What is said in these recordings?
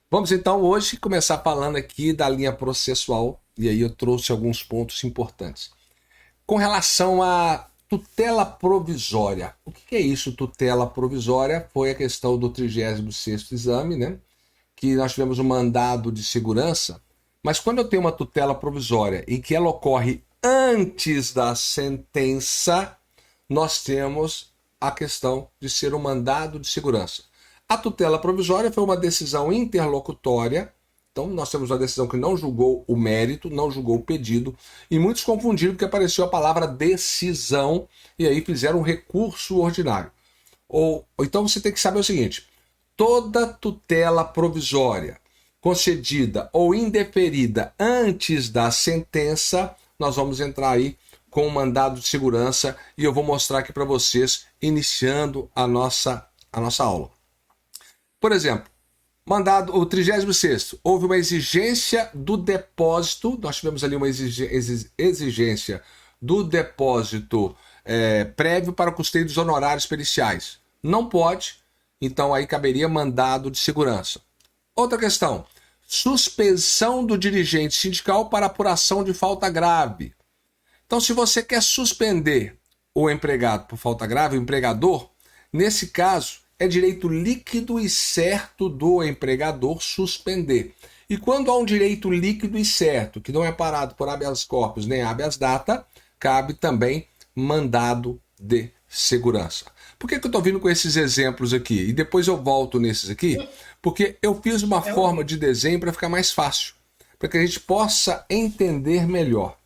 Vamos então hoje começar falando aqui da linha processual, e aí eu trouxe alguns pontos importantes. Com relação à tutela provisória, o que é isso, tutela provisória? Foi a questão do 36º exame, né? Que nós tivemos um mandado de segurança, mas quando eu tenho uma tutela provisória e que ela ocorre antes da sentença, nós temos a questão de ser um mandado de segurança. A tutela provisória foi uma decisão interlocutória, então nós temos uma decisão que não julgou o mérito, não julgou o pedido, e muitos confundiram porque apareceu a palavra decisão e aí fizeram um recurso ordinário. Ou então você tem que saber o seguinte: toda tutela provisória concedida ou indeferida antes da sentença, nós vamos entrar aí com o mandado de segurança e eu vou mostrar aqui para vocês, iniciando a nossa aula. Por exemplo, mandado o 36º, houve uma exigência do depósito, nós tivemos ali uma exigência do depósito prévio para o custeio dos honorários periciais. Não pode, então aí caberia mandado de segurança. Outra questão, suspensão do dirigente sindical para apuração de falta grave. Então, se você quer suspender o empregado por falta grave, o empregador, nesse caso, é direito líquido e certo do empregador suspender. E quando há um direito líquido e certo, que não é parado por habeas corpus nem habeas data, cabe também mandado de segurança. Por que eu estou vindo com esses exemplos aqui? E depois eu volto nesses aqui, porque eu fiz uma forma de desenho para ficar mais fácil, para que a gente possa entender melhor.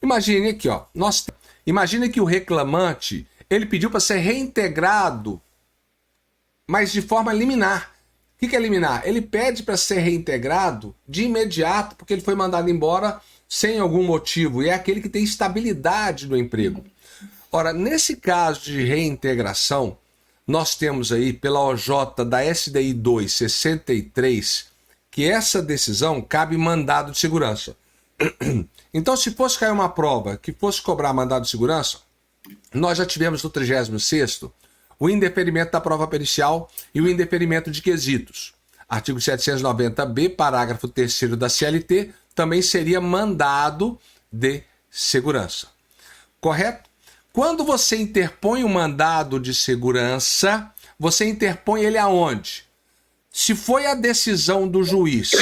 Imagine aqui, ó, imagine que o reclamante, ele pediu para ser reintegrado, mas de forma liminar. O que é liminar? Ele pede para ser reintegrado de imediato, porque ele foi mandado embora sem algum motivo, e é aquele que tem estabilidade no emprego. Ora, nesse caso de reintegração, nós temos aí pela OJ da SDI 263 que essa decisão cabe mandado de segurança. Então, se fosse cair uma prova que fosse cobrar mandado de segurança, nós já tivemos no 36º o indeferimento da prova pericial e o indeferimento de quesitos. Artigo 790b, parágrafo 3º da CLT, também seria mandado de segurança. Correto? Quando você interpõe um mandado de segurança, você interpõe ele aonde? Se foi a decisão do juiz,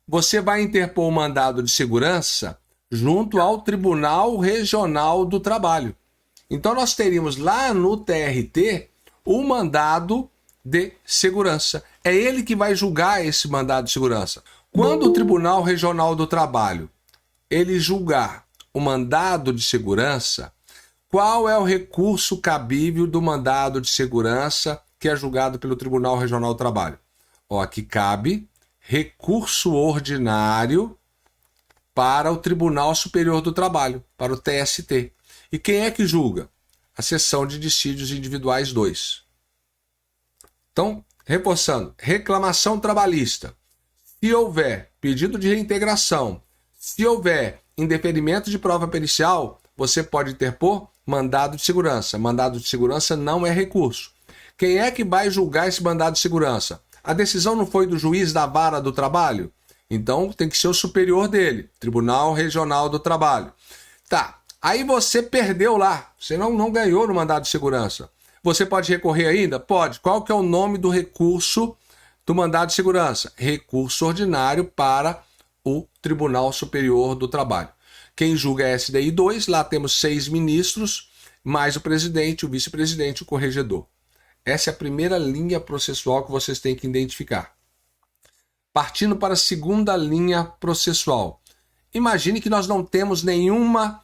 você vai interpor o mandado de segurança junto ao Tribunal Regional do Trabalho. Então nós teríamos lá no TRT o mandado de segurança. É ele que vai julgar esse mandado de segurança. Quando o Tribunal Regional do Trabalho ele julgar o mandado de segurança, qual é o recurso cabível do mandado de segurança que é julgado pelo Tribunal Regional do Trabalho? Ó, aqui cabe recurso ordinário para o Tribunal Superior do Trabalho, para o TST. E quem é que julga? A seção de dissídios individuais 2. Então, reforçando, reclamação trabalhista. Se houver pedido de reintegração, se houver indeferimento de prova pericial, você pode interpor mandado de segurança. Mandado de segurança não é recurso. Quem é que vai julgar esse mandado de segurança? A decisão não foi do juiz da vara do trabalho? Então tem que ser o superior dele, Tribunal Regional do Trabalho. Tá, aí você perdeu lá, você não ganhou no mandado de segurança. Você pode recorrer ainda? Pode. Qual que é o nome do recurso do mandado de segurança? Recurso ordinário para o Tribunal Superior do Trabalho. Quem julga é a SDI 2, lá temos 6 ministros, mais o presidente, o vice-presidente e o corregedor. Essa é a primeira linha processual que vocês têm que identificar. Partindo para a segunda linha processual. Imagine que nós não temos nenhuma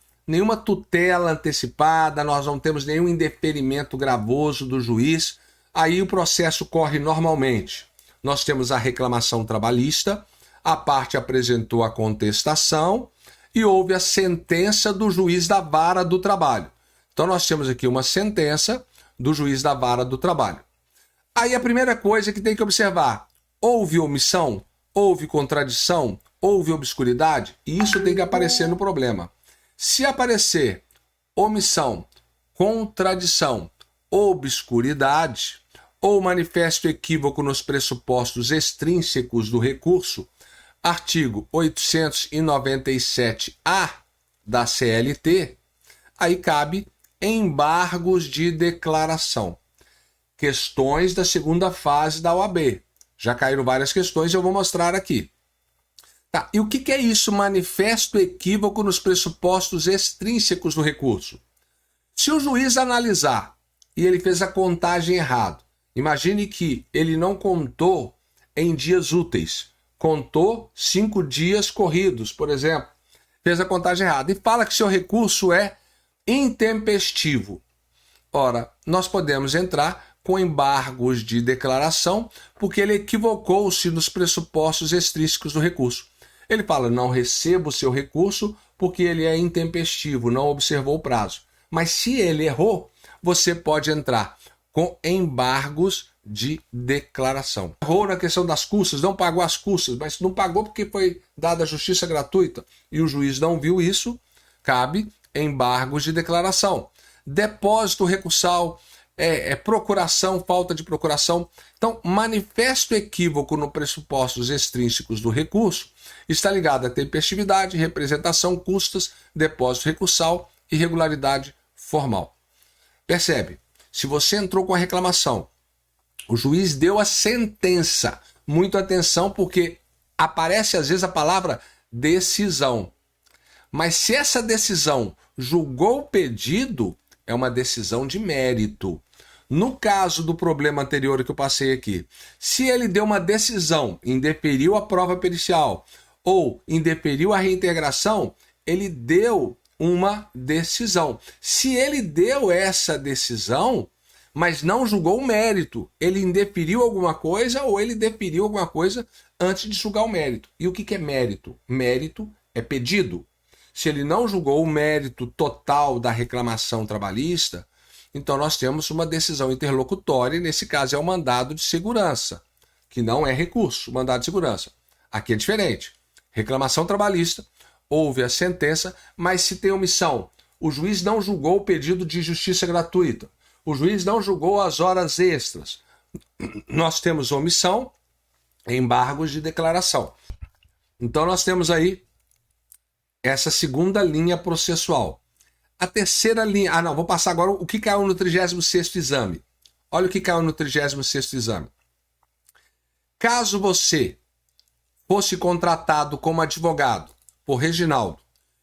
tutela antecipada, nós não temos nenhum indeferimento gravoso do juiz, aí o processo corre normalmente. Nós temos a reclamação trabalhista, a parte apresentou a contestação e houve a sentença do juiz da vara do trabalho. Então nós temos aqui uma sentença do juiz da vara do trabalho. Aí a primeira coisa que tem que observar, houve omissão, houve contradição, houve obscuridade, e isso tem que aparecer no problema. Se aparecer omissão, contradição, obscuridade, ou manifesto equívoco nos pressupostos extrínsecos do recurso, artigo 897-A da CLT, aí cabe embargos de declaração. Questões da segunda fase da OAB. Já caíram várias questões e eu vou mostrar aqui. Tá, e o que é isso? Manifesto equívoco nos pressupostos extrínsecos do recurso. Se o juiz analisar e ele fez a contagem errado, imagine que ele não contou em dias úteis, contou 5 dias corridos, por exemplo, fez a contagem errada e fala que seu recurso é intempestivo. Ora, nós podemos entrar com embargos de declaração porque ele equivocou-se nos pressupostos extrínsecos do recurso. Ele fala, não recebo o seu recurso porque ele é intempestivo, não observou o prazo. Mas se ele errou, você pode entrar com embargos de declaração. Errou na questão das custas, não pagou as custas, mas não pagou porque foi dada a justiça gratuita e o juiz não viu isso, cabe embargos de declaração. Depósito recursal, procuração, falta de procuração. Então, manifesto equívoco no pressupostos extrínsecos do recurso está ligado à tempestividade, representação, custas, depósito recursal, irregularidade formal. Percebe? Se você entrou com a reclamação, o juiz deu a sentença. Muito atenção, porque aparece às vezes a palavra decisão. Mas se essa decisão julgou o pedido, é uma decisão de mérito. No caso do problema anterior que eu passei aqui, se ele deu uma decisão, indeferiu a prova pericial ou indeferiu a reintegração, ele deu uma decisão. Se ele deu essa decisão, mas não julgou o mérito, ele indeferiu alguma coisa ou ele deferiu alguma coisa antes de julgar o mérito. E o que é mérito? Mérito é pedido. Se ele não julgou o mérito total da reclamação trabalhista, então nós temos uma decisão interlocutória, e nesse caso é o mandado de segurança, que não é recurso, mandado de segurança. Aqui é diferente. Reclamação trabalhista, houve a sentença, mas se tem omissão, o juiz não julgou o pedido de justiça gratuita, o juiz não julgou as horas extras, nós temos omissão, embargos de declaração. Então nós temos aí essa segunda linha processual. A terceira linha... vou passar agora o que caiu no 36º exame. Olha o que caiu no 36º exame. Caso você fosse contratado como advogado por Reginaldo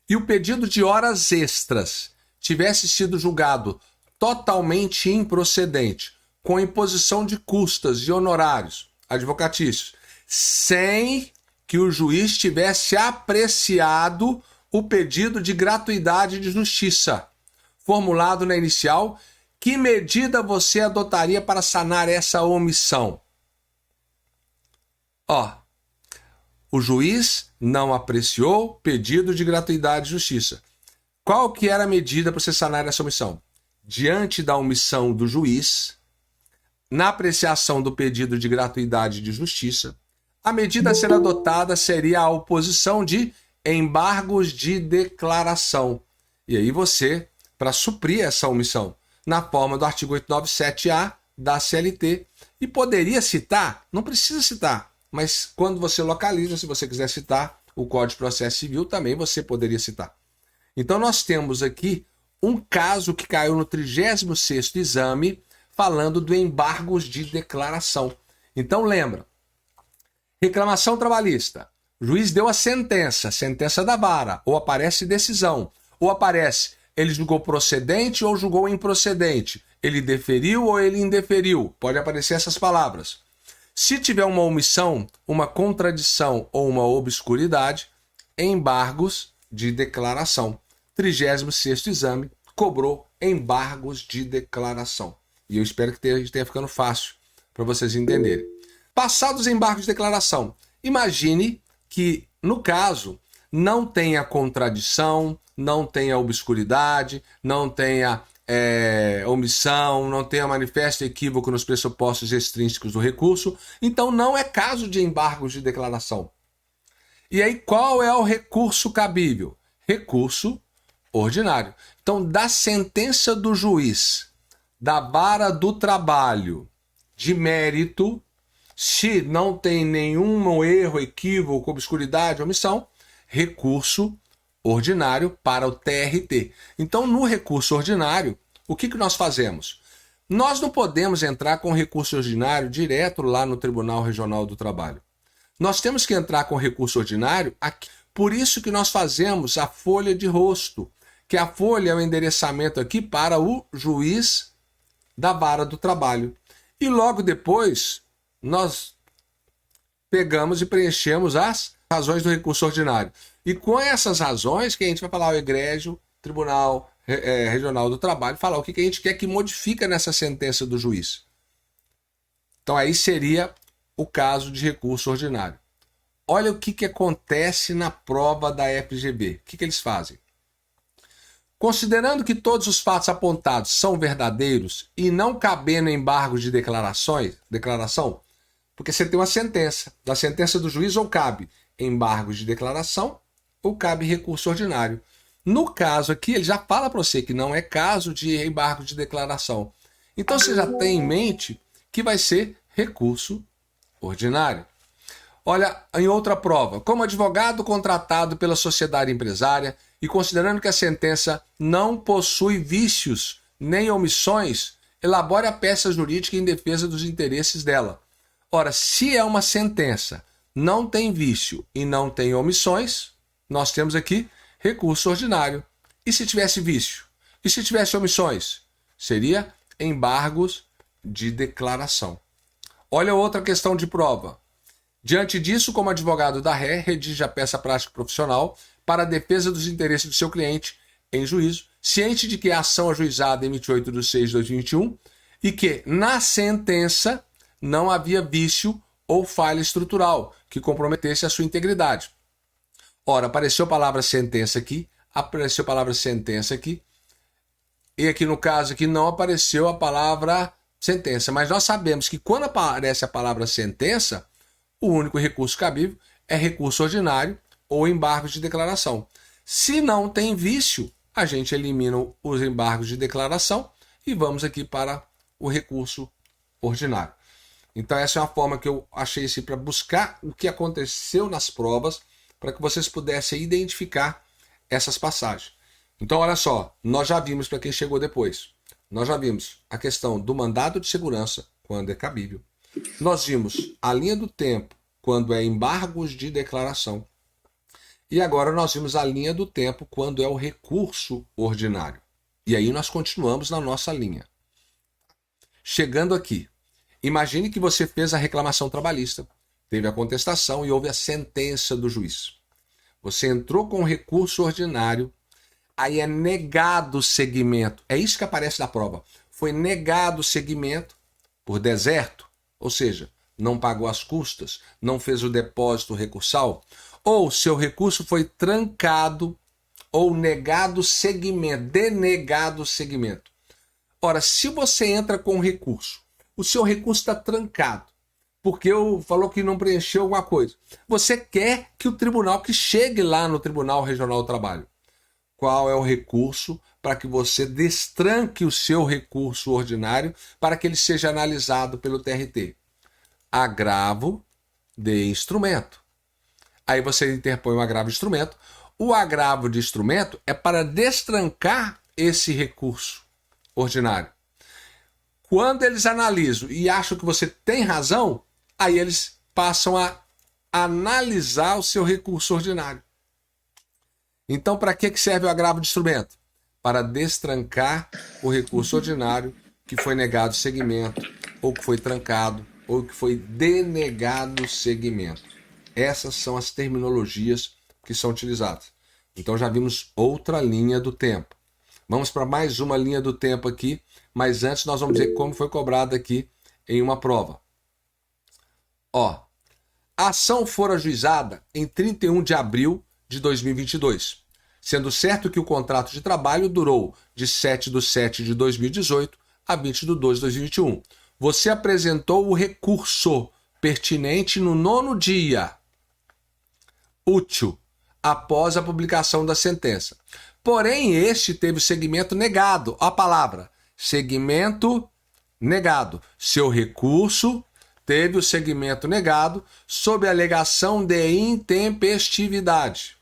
e o pedido de horas extras tivesse sido julgado totalmente improcedente, com imposição de custas e honorários advocatícios, sem que o juiz tivesse apreciado o pedido de gratuidade de justiça formulado na inicial, que medida você adotaria para sanar essa omissão? O juiz não apreciou pedido de gratuidade de justiça. Qual que era a medida para você sanar essa omissão? Diante da omissão do juiz, na apreciação do pedido de gratuidade de justiça, a medida a ser adotada seria a oposição de embargos de declaração. E aí você, para suprir essa omissão, na forma do artigo 897-A da CLT, e poderia citar, não precisa citar, mas quando você localiza, se você quiser citar o Código de Processo Civil, também você poderia citar. Então nós temos aqui um caso que caiu no 36º exame, falando do embargos de declaração. Então lembra, reclamação trabalhista, o juiz deu a sentença da vara, ou aparece decisão, ou aparece ele julgou procedente ou julgou improcedente, ele deferiu ou ele indeferiu, pode aparecer essas palavras. Se tiver uma omissão, uma contradição ou uma obscuridade, embargos de declaração. 36º exame cobrou embargos de declaração. E eu espero que tenha ficando fácil para vocês entenderem. Passados os embargos de declaração, imagine que, no caso, não tenha contradição, não tenha obscuridade, não tenha omissão, não tenha manifesto equívoco nos pressupostos extrínsecos do recurso, então não é caso de embargos de declaração. E aí, qual é o recurso cabível? Recurso ordinário. Então, da sentença do juiz, da vara do trabalho, de mérito, se não tem nenhum erro, equívoco, obscuridade, omissão, recurso ordinário para o TRT. Então, no recurso ordinário, o que nós fazemos? Nós não podemos entrar com recurso ordinário direto lá no Tribunal Regional do Trabalho. Nós temos que entrar com recurso ordinário aqui. Por isso que nós fazemos a folha de rosto, que a folha é o endereçamento aqui para o juiz da vara do trabalho. E logo depois, nós pegamos e preenchemos as razões do recurso ordinário. E com essas razões que a gente vai falar o egrégio, Tribunal Regional do Trabalho, falar o que a gente quer que modifica nessa sentença do juiz. Então aí seria o caso de recurso ordinário. Olha o que acontece na prova da FGV. O que eles fazem? Considerando que todos os fatos apontados são verdadeiros e não cabendo embargo de declaração, porque você tem uma sentença. Da sentença do juiz ou cabe embargo de declaração ou cabe recurso ordinário. No caso aqui, ele já fala para você que não é caso de embargo de declaração. Então você já tem em mente que vai ser recurso ordinário. Olha, em outra prova, como advogado contratado pela sociedade empresária e considerando que a sentença não possui vícios nem omissões, elabore a peça jurídica em defesa dos interesses dela. Ora, se é uma sentença, não tem vício e não tem omissões, nós temos aqui recurso ordinário. E se tivesse vício? E se tivesse omissões? Seria embargos de declaração. Olha outra questão de prova. Diante disso, como advogado da ré, redige a peça prática profissional para a defesa dos interesses do seu cliente em juízo, ciente de que a ação ajuizada em 28/6/2021 e que, na sentença, não havia vício ou falha estrutural que comprometesse a sua integridade. Ora, apareceu a palavra sentença aqui, apareceu a palavra sentença aqui, e aqui no caso aqui não apareceu a palavra sentença, mas nós sabemos que quando aparece a palavra sentença, o único recurso cabível é recurso ordinário ou embargo de declaração. Se não tem vício, a gente elimina os embargos de declaração e vamos aqui para o recurso ordinário. Então essa é uma forma que eu achei assim, para buscar o que aconteceu nas provas, para que vocês pudessem identificar essas passagens. Então olha só, nós já vimos, para quem chegou depois, nós já vimos a questão do mandado de segurança, quando é cabível. Nós vimos a linha do tempo, quando é embargos de declaração. E agora nós vimos a linha do tempo, quando é o recurso ordinário. E aí nós continuamos na nossa linha. Chegando aqui, imagine que você fez a reclamação trabalhista, teve a contestação e houve a sentença do juiz. Você entrou com recurso ordinário, aí é negado o segmento. É isso que aparece na prova. Foi negado o segmento por deserto, ou seja, não pagou as custas, não fez o depósito recursal, ou seu recurso foi trancado ou negado segmento, denegado segmento. Ora, se você entra com recurso, o seu recurso está trancado, porque falou que não preencheu alguma coisa. Você quer que o tribunal, que chegue lá no Tribunal Regional do Trabalho. Qual é o recurso para que você destranque o seu recurso ordinário para que ele seja analisado pelo TRT? Agravo de instrumento. Aí você interpõe um agravo de instrumento. O agravo de instrumento é para destrancar esse recurso ordinário. Quando eles analisam e acham que você tem razão, aí eles passam a analisar o seu recurso ordinário. Então, para que serve o agravo de instrumento? Para destrancar o recurso ordinário que foi negado segmento, ou que foi trancado, ou que foi denegado segmento. Essas são as terminologias que são utilizadas. Então já vimos outra linha do tempo. Vamos para mais uma linha do tempo aqui, mas antes nós vamos ver como foi cobrado aqui em uma prova. Ó, a ação for ajuizada em 31 de abril de 2022, sendo certo que o contrato de trabalho durou de 7/7/2018 a 20/2/2021. Você apresentou o recurso pertinente no 9º dia útil após a publicação da sentença. Porém, este teve o segmento negado. A palavra segmento negado. Seu recurso teve o segmento negado sob a alegação de intempestividade.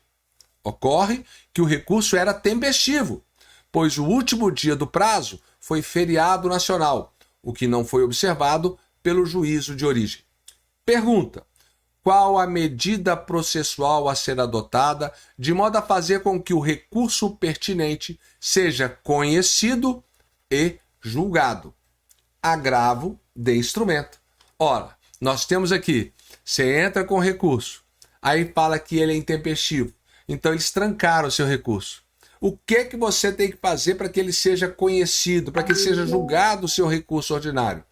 Ocorre que o recurso era tempestivo, pois o último dia do prazo foi feriado nacional, o que não foi observado pelo juízo de origem. Pergunta: qual a medida processual a ser adotada de modo a fazer com que o recurso pertinente seja conhecido e julgado? Agravo de instrumento. Ora, nós temos aqui, você entra com recurso, aí fala que ele é intempestivo, então eles trancaram o seu recurso. O que você tem que fazer para que ele seja conhecido, para que seja julgado o seu recurso ordinário?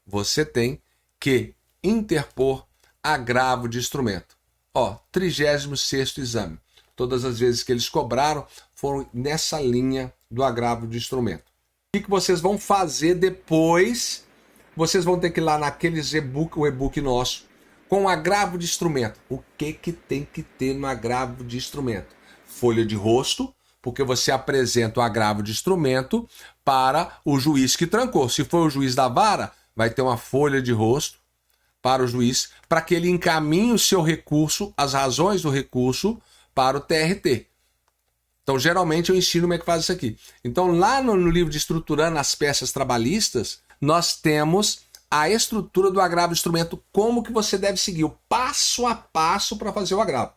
Você tem que interpor agravo de instrumento. 36º exame. Todas as vezes que eles cobraram foram nessa linha do agravo de instrumento. O que vocês vão fazer depois? Vocês vão ter que ir lá naqueles o e-book nosso, com agravo de instrumento. O que tem que ter no agravo de instrumento? Folha de rosto, porque você apresenta o agravo de instrumento para o juiz que trancou. Se for o juiz da vara, vai ter uma folha de rosto para o juiz, para que ele encaminhe o seu recurso, as razões do recurso, para o TRT. Então, geralmente, eu ensino como é que faz isso aqui. Então, lá no livro de Estruturando as Peças Trabalhistas, nós temos a estrutura do agravo de instrumento, como que você deve seguir, o passo a passo para fazer o agravo.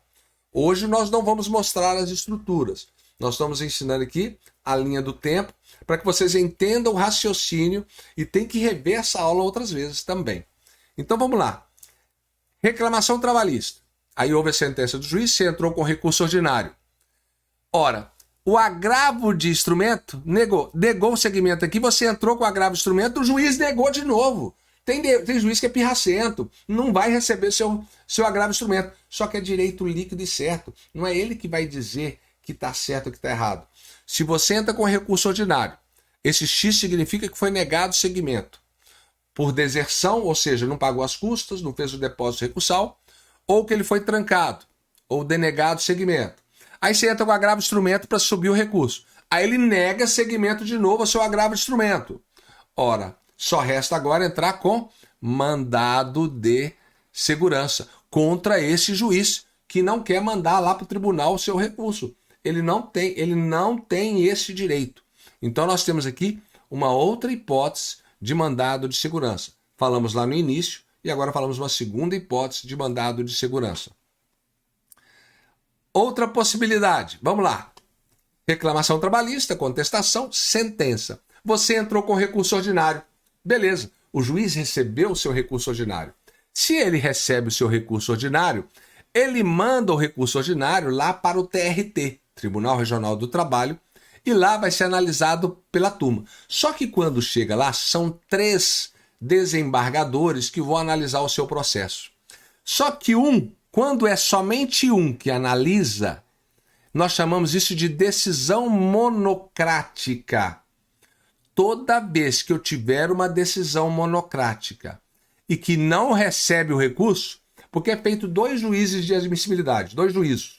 Hoje nós não vamos mostrar as estruturas. Nós estamos ensinando aqui a linha do tempo, para que vocês entendam o raciocínio e tem que rever essa aula outras vezes também. Então vamos lá. Reclamação trabalhista. Aí houve a sentença do juiz, você entrou com recurso ordinário. Ora, o agravo de instrumento negou o segmento aqui, você entrou com o agravo de instrumento, o juiz negou de novo. Tem juiz que é pirracento, não vai receber seu agravo de instrumento. Só que é direito líquido e certo. Não é ele que vai dizer que está certo ou que está errado. Se você entra com recurso ordinário, esse X significa que foi negado o segmento por deserção, ou seja, não pagou as custas, não fez o depósito recursal, ou que ele foi trancado, ou denegado o segmento. Aí você entra com o agravo de instrumento para subir o recurso. Aí ele nega segmento de novo ao seu agravo de instrumento. Ora, só resta agora entrar com mandado de segurança contra esse juiz que não quer mandar lá para o tribunal o seu recurso. Ele não tem esse direito. Então nós temos aqui uma outra hipótese de mandado de segurança. Falamos lá no início e agora falamos uma segunda hipótese de mandado de segurança. Outra possibilidade, vamos lá. Reclamação trabalhista, contestação, sentença. Você entrou com recurso ordinário. Beleza, o juiz recebeu o seu recurso ordinário. Se ele recebe o seu recurso ordinário, ele manda o recurso ordinário lá para o TRT, Tribunal Regional do Trabalho, e lá vai ser analisado pela turma. Só que quando chega lá, são 3 desembargadores que vão analisar o seu processo. Só que quando é somente um que analisa, nós chamamos isso de decisão monocrática. Toda vez que eu tiver uma decisão monocrática e que não recebe o recurso, porque é feito 2 juízes de admissibilidade, 2 juízos.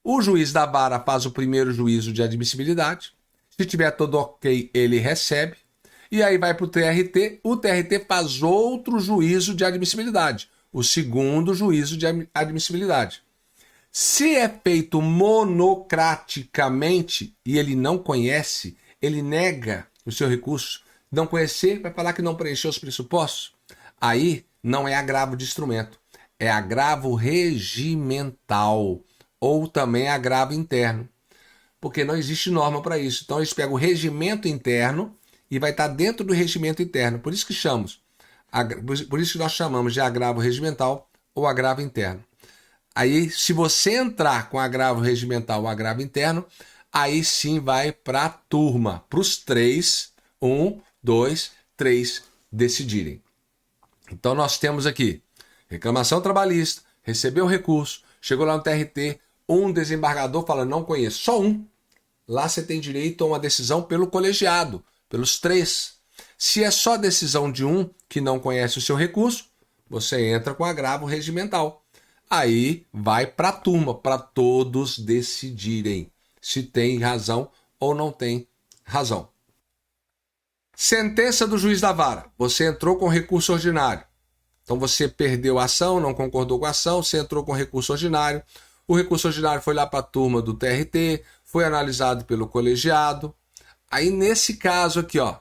O juiz da vara faz o primeiro juízo de admissibilidade. Se tiver tudo ok, ele recebe. E aí vai para o TRT faz outro juízo de admissibilidade, o segundo juízo de admissibilidade. Se é feito monocraticamente e ele não conhece, ele nega o seu recurso, não conhecer, vai falar que não preencheu os pressupostos, aí não é agravo de instrumento, é agravo regimental ou também agravo interno, porque não existe norma para isso. Então eles pegam o regimento interno e vai estar dentro do regimento interno. Por isso que nós chamamos de agravo regimental ou agravo interno. Aí, se você entrar com agravo regimental ou agravo interno, aí sim vai para a turma, para os 3, 1, 2, 3 decidirem. Então nós temos aqui reclamação trabalhista, recebeu o recurso, chegou lá no TRT, um desembargador fala, não conheço, só um. Lá você tem direito a uma decisão pelo colegiado, pelos 3. Se é só decisão de um que não conhece o seu recurso, você entra com agravo regimental. Aí vai para a turma, para todos decidirem se tem razão ou não tem razão. Sentença do juiz da vara. Você entrou com recurso ordinário. Então você perdeu a ação, não concordou com a ação, você entrou com recurso ordinário. O recurso ordinário foi lá para a turma do TRT, foi analisado pelo colegiado. Aí nesse caso aqui, ó,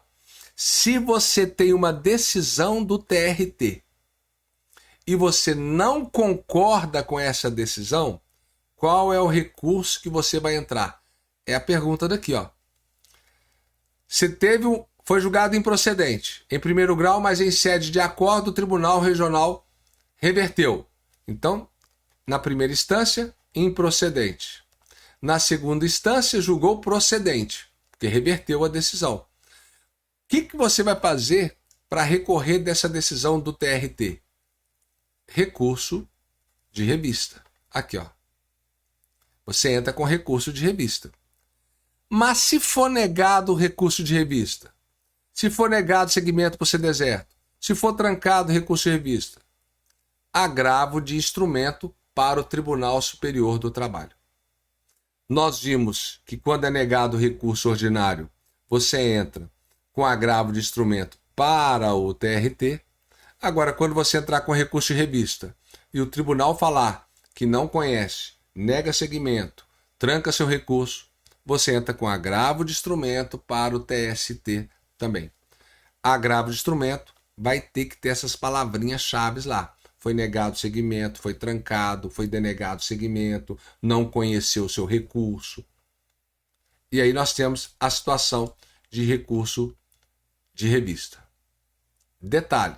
se você tem uma decisão do TRT e você não concorda com essa decisão, qual é o recurso que você vai entrar? É a pergunta daqui, ó. Você foi julgado improcedente, em primeiro grau, mas em sede de acordo, o Tribunal Regional reverteu. Então, na primeira instância, improcedente. Na segunda instância, julgou procedente, porque reverteu a decisão. O que você vai fazer para recorrer dessa decisão do TRT? Recurso de revista. Aqui, ó. Você entra com recurso de revista. Mas se for negado o recurso de revista, se for negado segmento por ser deserto, se for trancado recurso de revista, agravo de instrumento para o Tribunal Superior do Trabalho. Nós vimos que quando é negado o recurso ordinário, você entra com agravo de instrumento para o TRT. Agora, quando você entrar com recurso de revista e o tribunal falar que não conhece, nega segmento, tranca seu recurso, você entra com agravo de instrumento para o TST também. Agravo de instrumento vai ter que ter essas palavrinhas chaves lá. Foi negado segmento, foi trancado, foi denegado segmento, não conheceu o seu recurso. E aí nós temos a situação de recurso de revista. Detalhe.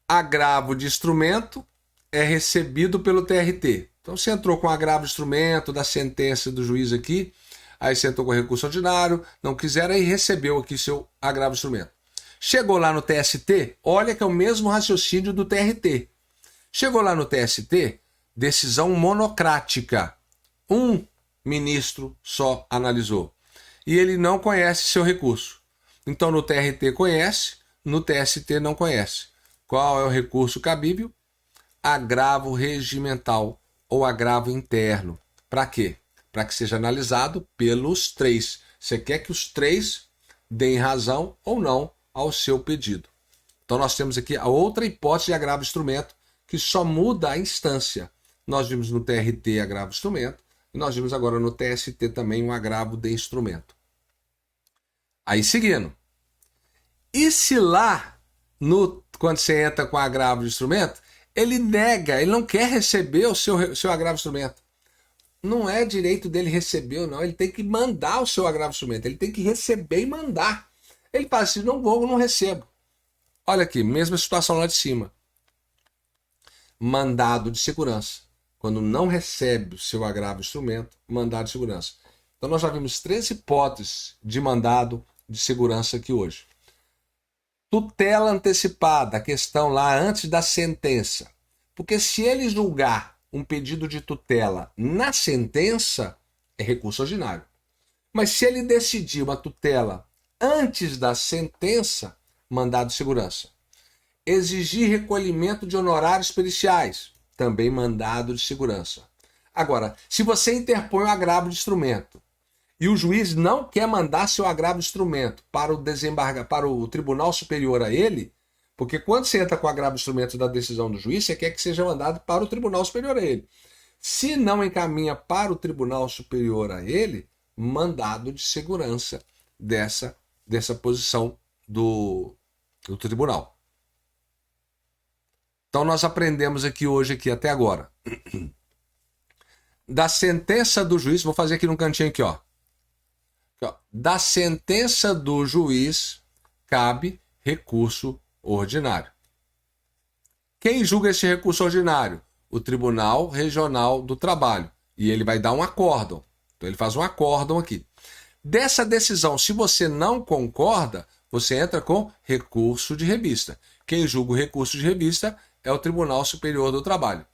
Agravo de instrumento é recebido pelo TRT. Então você entrou com agravo de instrumento da sentença do juiz aqui, aí você entrou com recurso ordinário, não quiser, aí recebeu aqui seu agravo de instrumento. Chegou lá no TST, olha que é o mesmo raciocínio do TRT. Chegou lá no TST, decisão monocrática. Um ministro só analisou. E ele não conhece seu recurso. Então no TRT conhece, no TST não conhece. Qual é o recurso cabível? Agravo regimental ou agravo interno. Para quê? Para que seja analisado pelos três. Você quer que os três deem razão ou não ao seu pedido. Então nós temos aqui a outra hipótese de agravo de instrumento, que só muda a instância. Nós vimos no TRT agravo de instrumento e nós vimos agora no TST também um agravo de instrumento. Aí seguindo. E se lá, quando você entra com agravo de instrumento, ele nega, ele não quer receber o seu agravo de instrumento. Não é direito dele receber ou não, ele tem que mandar o seu agravo de instrumento, ele tem que receber e mandar. Ele fala assim, não vou, não recebo. Olha aqui, mesma situação lá de cima. Mandado de segurança. Quando não recebe o seu agravo de instrumento, mandado de segurança. Então nós já vimos 3 hipóteses de mandado de segurança aqui hoje. Tutela antecipada, a questão lá antes da sentença. Porque se ele julgar um pedido de tutela na sentença, é recurso ordinário. Mas se ele decidir uma tutela antes da sentença, mandado de segurança. Exigir recolhimento de honorários periciais, também mandado de segurança. Agora, se você interpõe um agravo de instrumento e o juiz não quer mandar seu agravo de instrumento para o Tribunal Superior a ele, porque quando você entra com o agravo de instrumento da decisão do juiz, você quer que seja mandado para o Tribunal Superior a ele. Se não encaminha para o Tribunal Superior a ele, mandado de segurança dessa posição do tribunal. Então nós aprendemos aqui hoje, até agora, da sentença do juiz, vou fazer aqui no cantinho aqui, ó. Da sentença do juiz cabe recurso ordinário. Quem julga esse recurso ordinário? O Tribunal Regional do Trabalho. E ele vai dar um acórdão. Então ele faz um acórdão aqui. Dessa decisão, se você não concorda, você entra com recurso de revista. Quem julga o recurso de revista é o Tribunal Superior do Trabalho.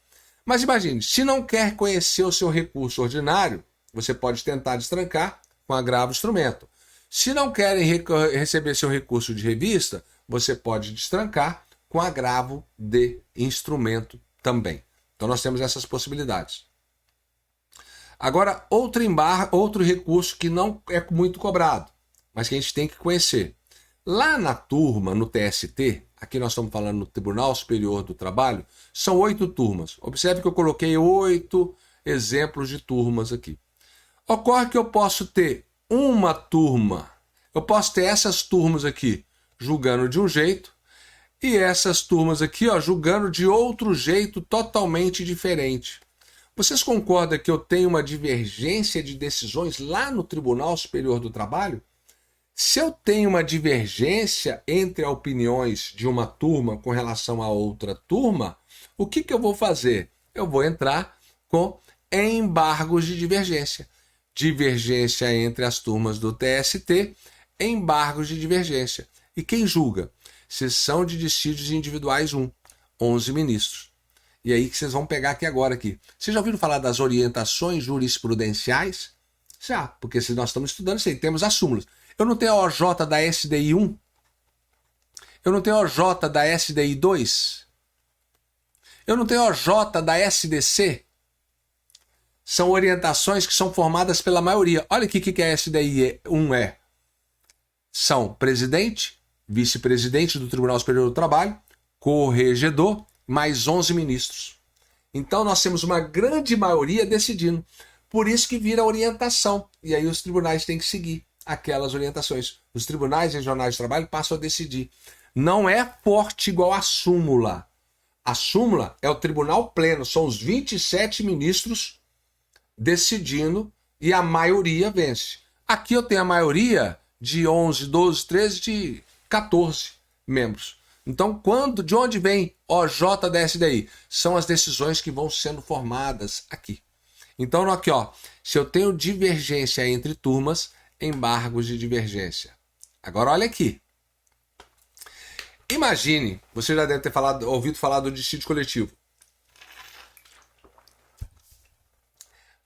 Mas imagine, se não quer conhecer o seu recurso ordinário, você pode tentar destrancar com agravo de instrumento. Se não querem receber seu recurso de revista, você pode destrancar com agravo de instrumento também. Então nós temos essas possibilidades. Agora, outro recurso que não é muito cobrado. mas que a gente tem que conhecer. Lá na turma, no TST, aqui nós estamos falando no Tribunal Superior do Trabalho, são 8 turmas. Observe que eu coloquei 8 exemplos de turmas aqui. Ocorre que eu posso ter uma turma, eu posso ter essas turmas aqui julgando de um jeito e essas turmas aqui julgando de outro jeito totalmente diferente. Vocês concordam que eu tenho uma divergência de decisões lá no Tribunal Superior do Trabalho? Se eu tenho uma divergência entre as opiniões de uma turma com relação a outra turma, o que eu vou fazer? Eu vou entrar com embargos de divergência. Divergência entre as turmas do TST, embargos de divergência. E quem julga? Sessão de dissídios individuais 1, 11 ministros. E aí que vocês vão pegar aqui agora. Vocês já ouviram falar das orientações jurisprudenciais? Já, porque se nós estamos estudando isso aí, temos as súmulas. Eu não tenho a OJ da SDI 1? Eu não tenho a OJ da SDI 2? Eu não tenho a OJ da SDC? São orientações que são formadas pela maioria. Olha aqui o que a SDI 1 é. São presidente, vice-presidente do Tribunal Superior do Trabalho, corregedor, mais 11 ministros. Então nós temos uma grande maioria decidindo. Por isso que vira orientação. E aí os tribunais têm que seguir aquelas orientações. Os tribunais regionais de trabalho passam a decidir. Não é forte igual a súmula. A súmula é o tribunal pleno, são os 27 ministros decidindo e a maioria vence. Aqui eu tenho a maioria de 11, 12, 13, de 14 membros. Então, de onde vem OJ da SDI? São as decisões que vão sendo formadas aqui. Então, aqui, se eu tenho divergência entre turmas, embargos de divergência. Agora, olha aqui. Imagine, você já deve ter ouvido falar do dissídio coletivo.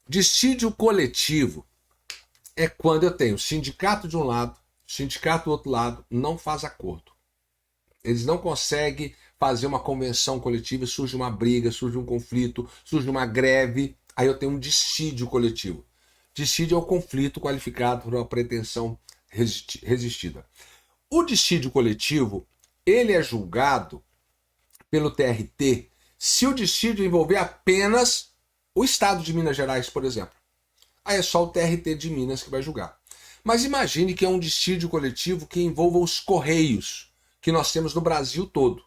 Dissídio coletivo é quando eu tenho sindicato de um lado, sindicato do outro lado, não faz acordo. Eles não conseguem fazer uma convenção coletiva, surge uma briga, surge um conflito, surge uma greve, aí eu tenho um dissídio coletivo. Dissídio é o conflito qualificado por uma pretensão resistida. O dissídio coletivo, ele é julgado pelo TRT se o dissídio envolver apenas o Estado de Minas Gerais, por exemplo. Aí é só o TRT de Minas que vai julgar. Mas imagine que é um dissídio coletivo que envolva os Correios, que nós temos no Brasil todo.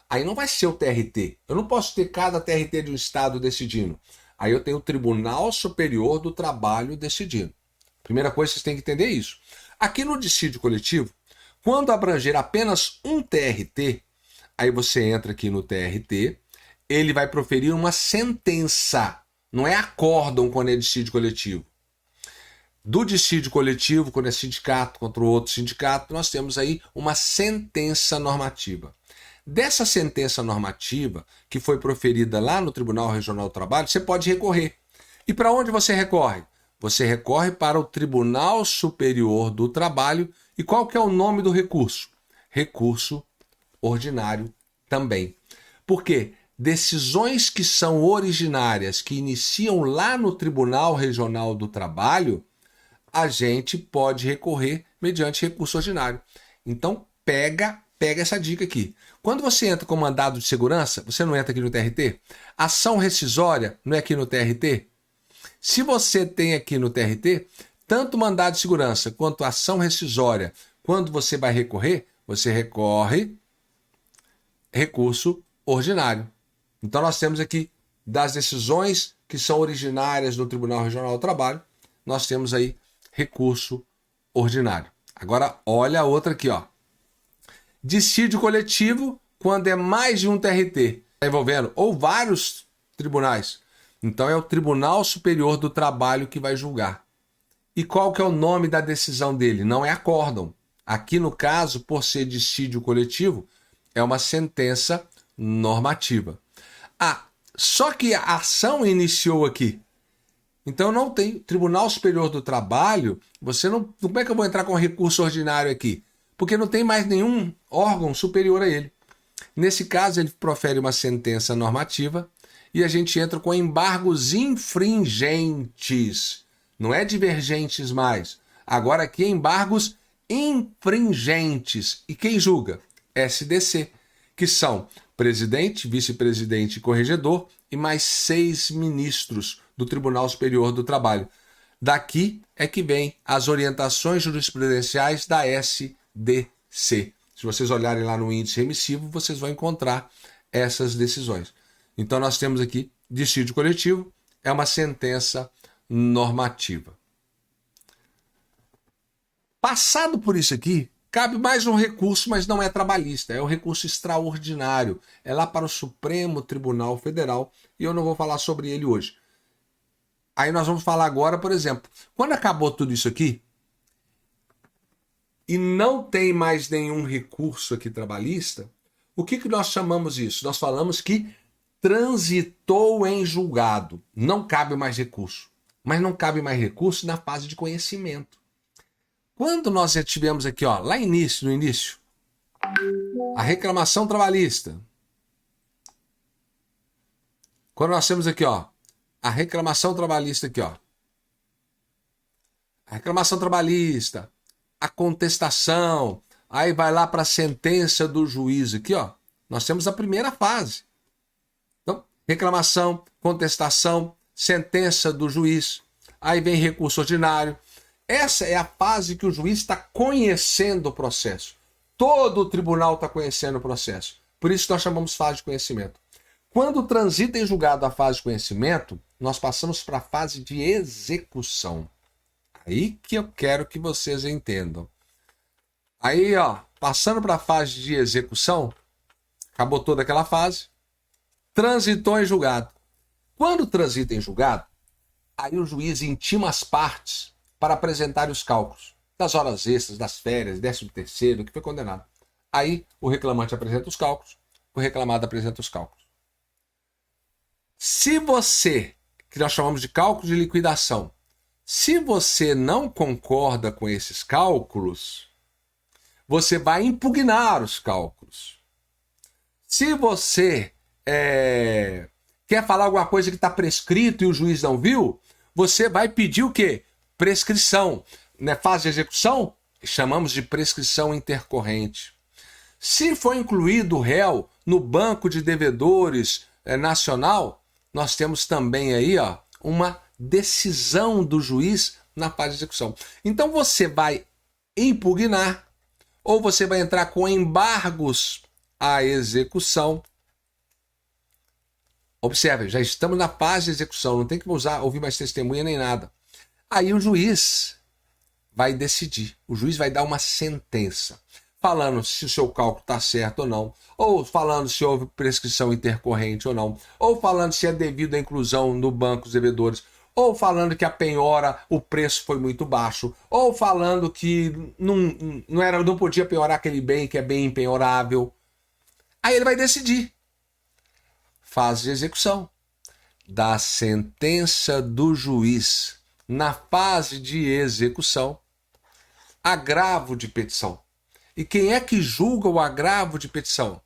Aí não vai ser o TRT. Eu não posso ter cada TRT de um estado decidindo. Aí eu tenho o Tribunal Superior do Trabalho decidindo. Primeira coisa, vocês têm que entender isso. Aqui no dissídio coletivo, quando abranger apenas um TRT, aí você entra aqui no TRT, ele vai proferir uma sentença. Não é acórdão quando é dissídio coletivo. Do dissídio coletivo, quando é sindicato contra o outro sindicato, nós temos aí uma sentença normativa. Dessa sentença normativa, que foi proferida lá no Tribunal Regional do Trabalho, você pode recorrer. E para onde você recorre? Você recorre para o Tribunal Superior do Trabalho. E qual que é o nome do recurso? Recurso ordinário também. Por quê? Decisões que são originárias, que iniciam lá no Tribunal Regional do Trabalho, a gente pode recorrer mediante recurso ordinário. Então, pega essa dica aqui. Quando você entra com mandado de segurança, você não entra aqui no TRT? Ação rescisória não é aqui no TRT? Se você tem aqui no TRT, tanto mandado de segurança quanto ação rescisória, quando você vai recorrer, você recorre recurso ordinário. Então nós temos aqui das decisões que são originárias do Tribunal Regional do Trabalho, nós temos aí recurso ordinário. Agora olha a outra aqui, Dissídio coletivo quando é mais de um TRT, envolvendo ou vários tribunais. Então é o Tribunal Superior do Trabalho que vai julgar. E qual que é o nome da decisão dele? Não é acórdão. Aqui no caso, por ser dissídio coletivo, é uma sentença normativa. Só que a ação iniciou aqui. Então não tem Tribunal Superior do Trabalho, você não. Como é que eu vou entrar com recurso ordinário aqui? Porque não tem mais nenhum órgão superior a ele. Nesse caso, ele profere uma sentença normativa e a gente entra com embargos infringentes. Não é divergentes mais. Agora aqui é embargos infringentes. E quem julga? SDC, que são presidente, vice-presidente e corregedor e mais 6 ministros do Tribunal Superior do Trabalho. Daqui é que vem as orientações jurisprudenciais da SDC. Se vocês olharem lá no índice remissivo, vocês vão encontrar essas decisões. Então nós temos aqui dissídio coletivo, é uma sentença normativa. Passado por isso aqui, cabe mais um recurso, mas não é trabalhista, é um recurso extraordinário. É lá para o Supremo Tribunal Federal e eu não vou falar sobre ele hoje. Aí nós vamos falar agora, por exemplo, quando acabou tudo isso aqui e não tem mais nenhum recurso aqui trabalhista, o que nós chamamos isso? Nós falamos que transitou em julgado. Não cabe mais recurso. Mas não cabe mais recurso na fase de conhecimento. Quando nós já tivemos aqui, ó, lá no início, a reclamação trabalhista. Quando nós temos aqui, ó, a reclamação trabalhista aqui, ó. A reclamação trabalhista, a contestação, aí vai lá para a sentença do juiz aqui, ó. Nós temos a primeira fase. Então, reclamação, contestação, sentença do juiz, aí vem recurso ordinário. Essa é a fase que o juiz está conhecendo o processo. Todo o tribunal está conhecendo o processo. Por isso nós chamamos fase de conhecimento. Quando transita em julgado a fase de conhecimento, nós passamos para a fase de execução. Aí que eu quero que vocês entendam. Aí, ó, passando para a fase de execução, acabou toda aquela fase, transitou em julgado. Quando transita em julgado, aí o juiz intima as partes para apresentar os cálculos das horas extras, das férias, 13º, que foi condenado. Aí o reclamante apresenta os cálculos, o reclamado apresenta os cálculos. Se você, que nós chamamos de cálculo de liquidação, se você não concorda com esses cálculos, você vai impugnar os cálculos. Se você quer falar alguma coisa que está prescrito e o juiz não viu, você vai pedir o quê? Prescrição. Na fase de execução, chamamos de prescrição intercorrente. Se for incluído o réu no banco de devedores nacional, nós temos também aí, ó, uma decisão do juiz na fase de execução. Então você vai impugnar ou você vai entrar com embargos à execução. Observe, já estamos na fase de execução, não tem que ouvir mais testemunha nem nada. Aí o juiz vai decidir, o juiz vai dar uma sentença, falando se o seu cálculo está certo ou não, ou falando se houve prescrição intercorrente ou não, ou falando se é devido à inclusão no banco dos devedores, ou falando que a penhora, o preço foi muito baixo, ou falando que não podia penhorar aquele bem que é bem impenhorável. Aí ele vai decidir. Fase de execução. Da sentença do juiz. Na fase de execução, agravo de petição. E quem é que julga o agravo de petição?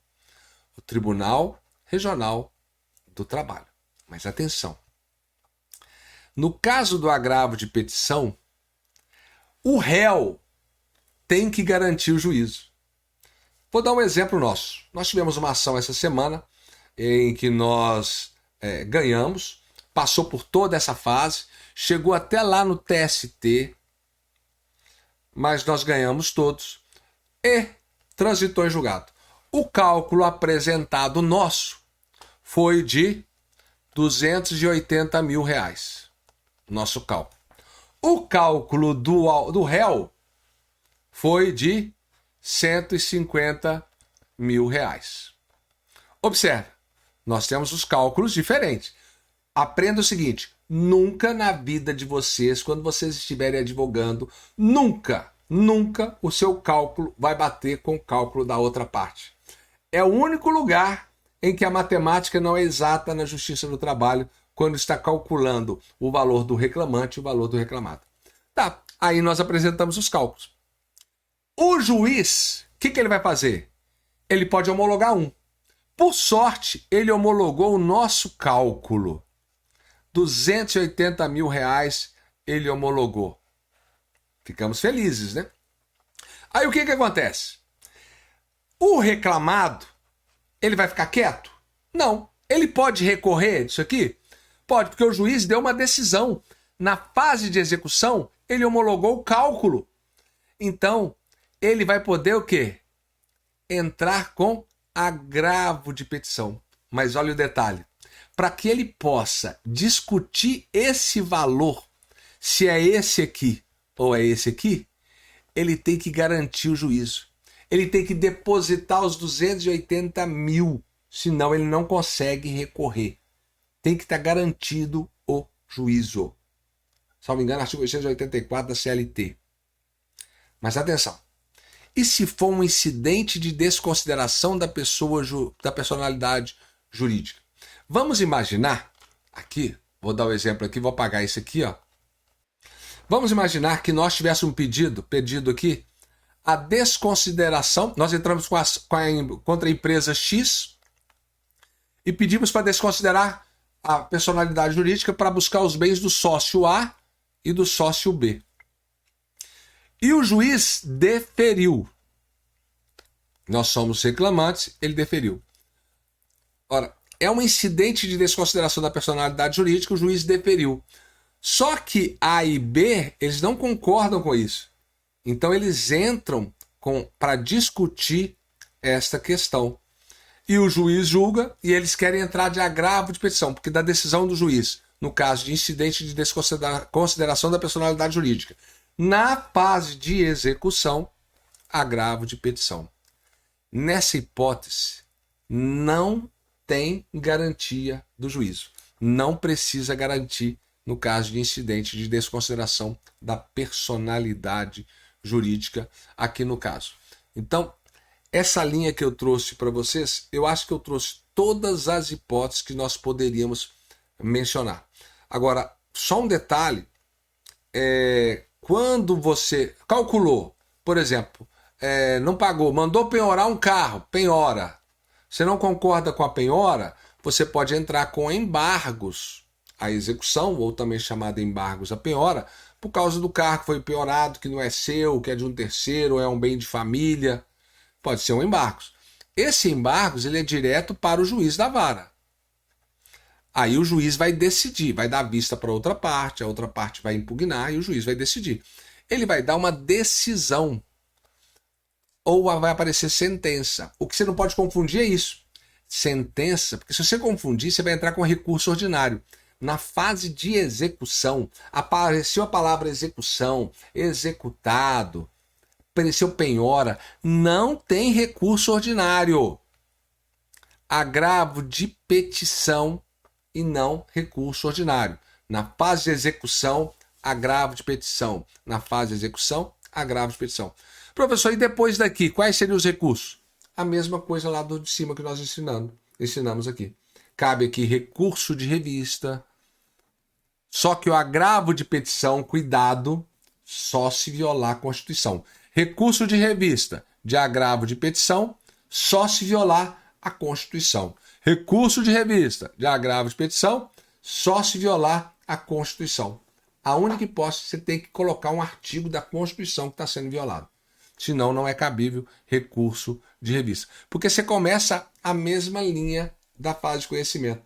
O Tribunal Regional do Trabalho. Mas atenção. No caso do agravo de petição, o réu tem que garantir o juízo. Vou dar um exemplo nosso. Nós tivemos uma ação essa semana em que nós ganhamos, passou por toda essa fase, chegou até lá no TST, mas nós ganhamos todos e transitou em julgado. O cálculo apresentado nosso foi de R$280 mil. Nosso cálculo. O cálculo do réu foi de R$150 mil. Observe, nós temos os cálculos diferentes. Aprenda o seguinte, nunca na vida de vocês, quando vocês estiverem advogando, nunca o seu cálculo vai bater com o cálculo da outra parte. É o único lugar em que a matemática não é exata na Justiça do Trabalho, quando está calculando o valor do reclamante e o valor do reclamado. Tá, aí nós apresentamos os cálculos. O juiz, o que ele vai fazer? Ele pode homologar um. Por sorte, ele homologou o nosso cálculo. R$280 mil ele homologou. Ficamos felizes, né? Aí o que acontece? O reclamado, ele vai ficar quieto? Não. Ele pode recorrer disso aqui? Pode, porque o juiz deu uma decisão. Na fase de execução, ele homologou o cálculo. Então, ele vai poder o quê? Entrar com agravo de petição. Mas olha o detalhe. Para que ele possa discutir esse valor, se é esse aqui ou é esse aqui, ele tem que garantir o juízo. Ele tem que depositar os 280 mil, senão ele não consegue recorrer. Tem que estar garantido o juízo. Salvo engano, artigo 884 da CLT. Mas atenção. E se for um incidente de desconsideração da pessoa, da personalidade jurídica? Vamos imaginar, aqui, vou dar o exemplo aqui, vou apagar isso aqui, ó. Vamos imaginar que nós tivéssemos um pedido aqui, a desconsideração, nós entramos contra a empresa X e pedimos para desconsiderar a personalidade jurídica para buscar os bens do sócio A e do sócio B. E o juiz deferiu. Nós somos reclamantes, ele deferiu. Ora, é um incidente de desconsideração da personalidade jurídica, o juiz deferiu. Só que A e B, eles não concordam com isso. Então eles entram para discutir esta questão. E o juiz julga e eles querem entrar de agravo de petição, porque da decisão do juiz, no caso de incidente de desconsideração da personalidade jurídica. Na fase de execução, agravo de petição. Nessa hipótese, não tem garantia do juízo. Não precisa garantir no caso de incidente de desconsideração da personalidade jurídica aqui no caso. Então, essa linha que eu trouxe para vocês, eu acho que eu trouxe todas as hipóteses que nós poderíamos mencionar. Agora, só um detalhe, quando você calculou, por exemplo, não pagou, mandou penhorar um carro, penhora. Você não concorda com a penhora, você pode entrar com embargos à execução, ou também chamada embargos à penhora, por causa do carro que foi penhorado, que não é seu, que é de um terceiro, é um bem de família. Pode ser um embargo. Esse embargo ele é direto para o juiz da vara. Aí o juiz vai decidir, vai dar vista para outra parte, a outra parte vai impugnar e o juiz vai decidir. Ele vai dar uma decisão ou vai aparecer sentença. O que você não pode confundir é isso. Sentença, porque se você confundir, você vai entrar com recurso ordinário. Na fase de execução, apareceu a palavra execução, executado, apareceu penhora, não tem recurso ordinário. Agravo de petição e não recurso ordinário. Na fase de execução, agravo de petição. Na fase de execução, agravo de petição. Professor, e depois daqui, quais seriam os recursos? A mesma coisa lá de cima que nós ensinamos aqui. Cabe aqui recurso de revista. Só que o agravo de petição, cuidado, só se violar a Constituição. Recurso de revista de agravo de petição, só se violar a Constituição. Recurso de revista de agravo de petição, só se violar a Constituição. A única hipótese, você tem que colocar um artigo da Constituição que está sendo violado. Senão, não é cabível recurso de revista. Porque você começa a mesma linha da fase de conhecimento.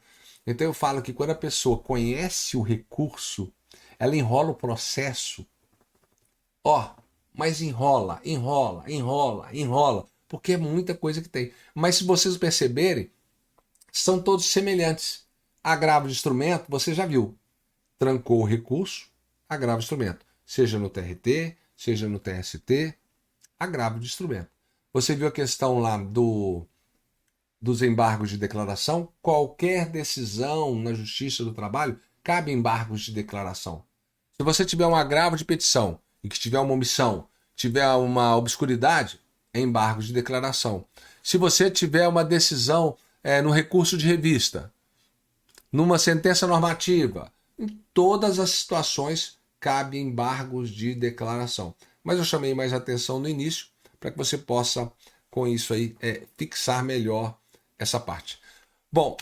Então eu falo que quando a pessoa conhece o recurso, ela enrola o processo. Mas enrola, porque é muita coisa que tem. Mas se vocês perceberem, são todos semelhantes. Agravo de instrumento, você já viu. Trancou o recurso, agravo de instrumento. Seja no TRT, seja no TST, agravo de instrumento. Você viu a questão lá dos embargos de declaração? Qualquer decisão na Justiça do Trabalho cabe embargos de declaração. Se você tiver um agravo de petição e que tiver uma omissão, tiver uma obscuridade, é embargo de declaração. Se você tiver uma decisão no recurso de revista, numa sentença normativa, em todas as situações cabe embargos de declaração. Mas eu chamei mais atenção no início para que você possa, com isso aí, fixar melhor essa parte. Bom,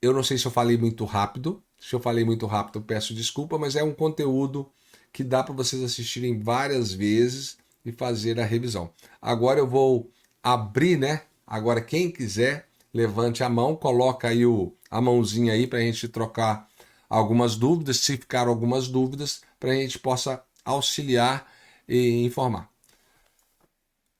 eu não sei se eu falei muito rápido. Se eu falei muito rápido, eu peço desculpa, mas é um conteúdo que dá para vocês assistirem várias vezes e fazer a revisão. Agora eu vou abrir, né? Agora quem quiser, levante a mão, coloca aí a mãozinha aí para a gente trocar algumas dúvidas, se ficaram algumas dúvidas, para a gente possa auxiliar e informar.